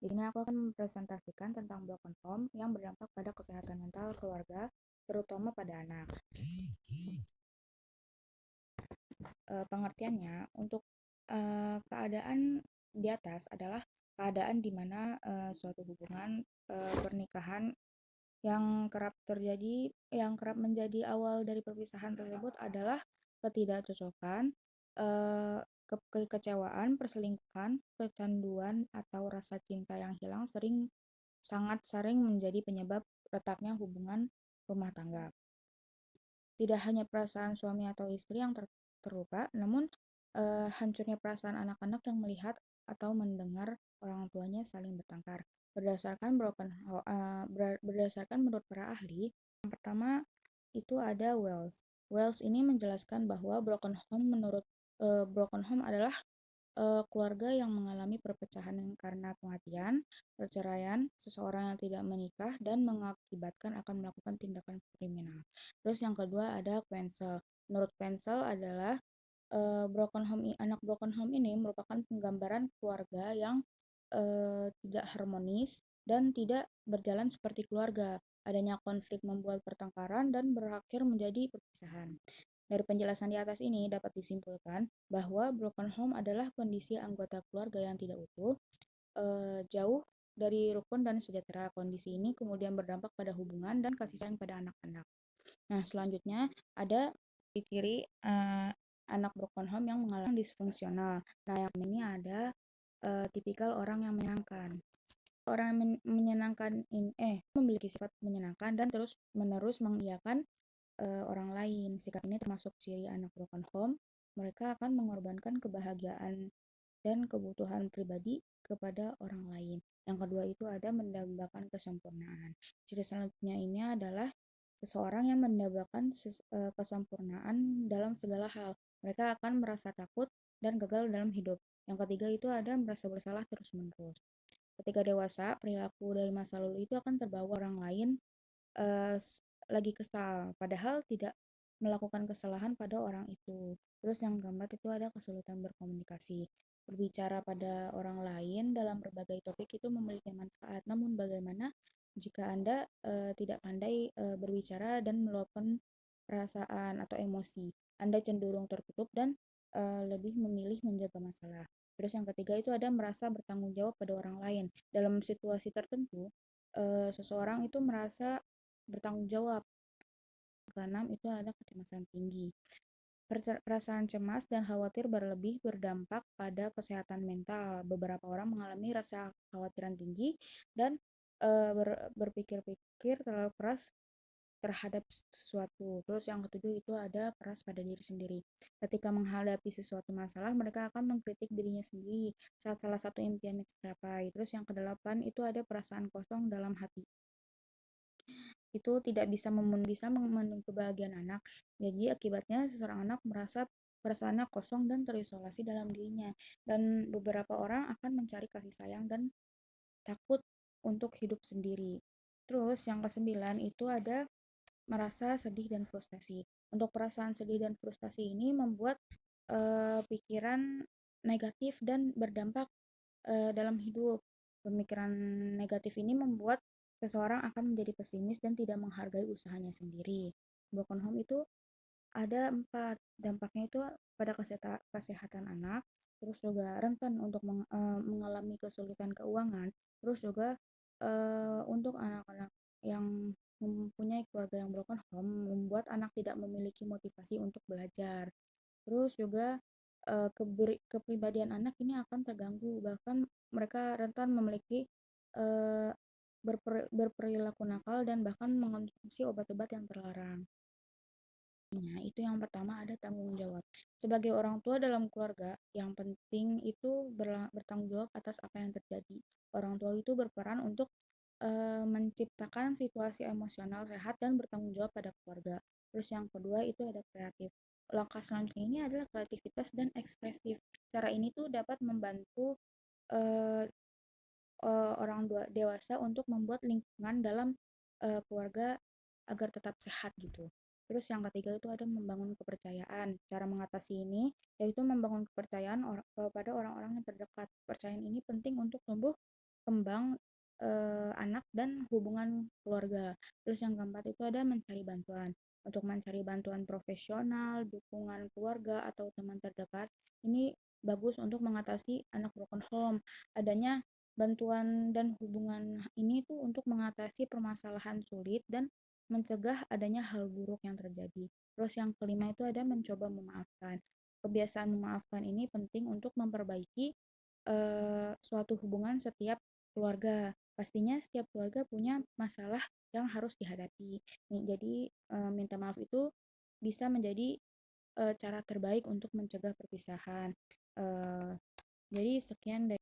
Di sini aku akan mempresentasikan tentang broken home yang berdampak pada kesehatan mental keluarga, terutama pada anak. Pengertiannya, untuk keadaan di atas adalah keadaan di mana suatu hubungan pernikahan yang kerap menjadi awal dari perpisahan tersebut adalah ketidakcocokan, kekecewaan, perselingkuhan, kecanduan, atau rasa cinta yang hilang sangat sering menjadi penyebab retaknya hubungan rumah tangga. Tidak hanya perasaan suami atau istri yang terluka, namun hancurnya perasaan anak-anak yang melihat atau mendengar orang tuanya saling bertengkar. Berdasarkan menurut para ahli, yang pertama itu ada Wells. Wells ini menjelaskan bahwa broken home adalah keluarga yang mengalami perpecahan karena kematian, perceraian, seseorang yang tidak menikah, dan mengakibatkan akan melakukan tindakan kriminal. Terus yang kedua ada Quenzel. Menurut Quenzel adalah anak broken home ini merupakan penggambaran keluarga yang tidak harmonis dan tidak berjalan seperti keluarga. Adanya konflik membuat pertengkaran dan berakhir menjadi perpisahan. Dari penjelasan di atas ini dapat disimpulkan bahwa broken home adalah kondisi anggota keluarga yang tidak utuh, jauh dari rukun dan sejahtera. Kondisi ini kemudian berdampak pada hubungan dan kasih sayang pada anak-anak. Nah, selanjutnya ada ciri anak broken home yang mengalami disfungsional. Nah, yang ini ada tipikal orang yang menyenangkan. Orang yang menyenangkan ini memiliki sifat menyenangkan dan terus-menerus mengiyakan orang lain. Sikap ini termasuk ciri anak broken home. Mereka akan mengorbankan kebahagiaan dan kebutuhan pribadi kepada orang lain. Yang kedua itu ada mendambakan kesempurnaan. Ciri selanjutnya ini adalah seseorang yang mendambakan kesempurnaan dalam segala hal. Mereka akan merasa takut dan gagal dalam hidup. Yang ketiga itu ada merasa bersalah terus-menerus. Ketika dewasa, perilaku dari masa lalu itu akan terbawa orang lain lagi kesal, padahal tidak melakukan kesalahan pada orang itu. Terus yang keempat itu ada kesulitan berkomunikasi. Berbicara pada orang lain dalam berbagai topik itu memiliki manfaat. Namun bagaimana jika Anda tidak pandai berbicara dan meluapkan perasaan atau emosi? Anda cenderung tertutup dan lebih memilih menjaga masalah. Terus yang ketiga itu ada merasa bertanggung jawab pada orang lain. Dalam situasi tertentu, seseorang itu merasa bertanggung jawab. Keenam itu ada kecemasan tinggi. Perasaan cemas dan khawatir berlebih berdampak pada kesehatan mental. Beberapa orang mengalami rasa kekhawatiran tinggi dan berpikir-pikir terlalu keras terhadap sesuatu. Terus yang ketujuh itu ada keras pada diri sendiri. Ketika menghadapi sesuatu masalah, mereka akan mengkritik dirinya sendiri saat salah satu impiannya tercapai. Terus yang kedelapan itu ada perasaan kosong dalam hati. Itu tidak bisa memenuhi kebahagiaan anak. Jadi akibatnya seseorang anak merasa perasaannya kosong dan terisolasi dalam dirinya. Dan beberapa orang akan mencari kasih sayang dan takut untuk hidup sendiri. Terus yang kesembilan itu ada merasa sedih dan frustasi. Untuk perasaan sedih dan frustasi ini membuat pikiran negatif dan berdampak dalam hidup. Pemikiran negatif ini membuat seseorang akan menjadi pesimis dan tidak menghargai usahanya sendiri. Broken home itu ada 4 dampaknya itu pada kesehatan anak, terus juga rentan untuk mengalami kesulitan keuangan, terus juga untuk anak-anak yang mempunyai keluarga yang broken home membuat anak tidak memiliki motivasi untuk belajar. Terus juga kepribadian anak ini akan terganggu, bahkan mereka rentan memiliki eh, berperilaku nakal dan bahkan mengonsumsi obat-obat yang terlarang. Nah, itu yang pertama ada tanggung jawab. Sebagai orang tua dalam keluarga, yang penting itu bertanggung jawab atas apa yang terjadi. Orang tua itu berperan untuk menciptakan situasi emosional sehat dan bertanggung jawab pada keluarga. Terus yang kedua itu ada kreatif. Langkah selanjutnya ini adalah kreativitas dan ekspresif. Cara ini tuh dapat membantu eh, orang dewasa untuk membuat lingkungan dalam keluarga agar tetap sehat gitu. Terus yang ketiga itu ada membangun kepercayaan. Cara mengatasi ini yaitu membangun kepercayaan kepada orang-orang yang terdekat. Kepercayaan ini penting untuk tumbuh berkembang anak dan hubungan keluarga. Terus yang keempat itu ada mencari bantuan. Untuk mencari bantuan profesional, dukungan keluarga atau teman terdekat, ini bagus untuk mengatasi anak broken home. Adanya bantuan dan hubungan ini tuh untuk mengatasi permasalahan sulit dan mencegah adanya hal buruk yang terjadi. Terus yang kelima itu ada mencoba memaafkan. Kebiasaan memaafkan ini penting untuk memperbaiki suatu hubungan setiap keluarga. Pastinya setiap keluarga punya masalah yang harus dihadapi. Jadi minta maaf itu bisa menjadi cara terbaik untuk mencegah perpisahan. Jadi sekian dari